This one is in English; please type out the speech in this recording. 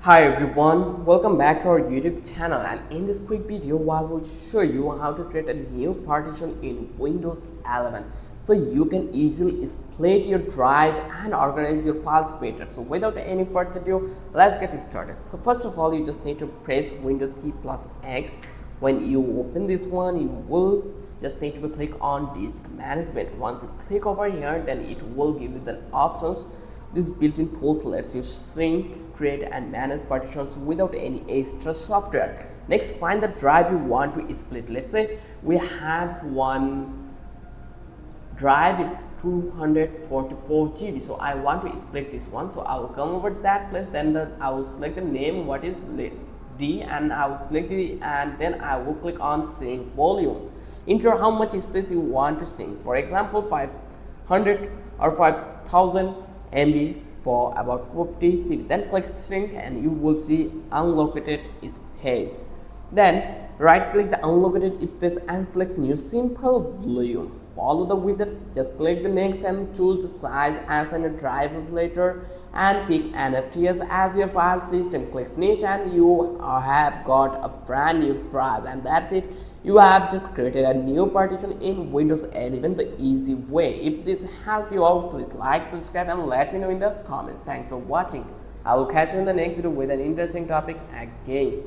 Hi everyone, welcome back to our YouTube channel, and in this quick video I will show you how to create a new partition in Windows 11 so you can easily split your drive and organize your files better. So without any further ado, let's get started. So first of all, you just need to press Windows key plus X. When you open this one, you will just need to click on disk management. Once you click over here, then it will give you the options. This built-in tools lets you shrink, create and manage partitions without any extra software. Next, find the drive you want to split. Let's say we have one drive, it's 244 GB, so I want to split this one. So I will come over to that place, then I will select the name, what is D, and I will select it, and then I will click on sync volume. Enter how much space you want to sync. For example, 500 or 5000 MB for about 50 GB. Then click shrink and you will see unlocated space. Then right click the unlocated space and select new simple volume. Follow the wizard, just click the next and choose the size, assign a drive later and pick NFTs as your file system. Click finish and you have got a brand new drive, and that's it. You have just created a new partition in Windows 11 the easy way. If this helped you out, please like, subscribe and let me know in the comments. Thanks for watching. I will catch you in the next video with an interesting topic again.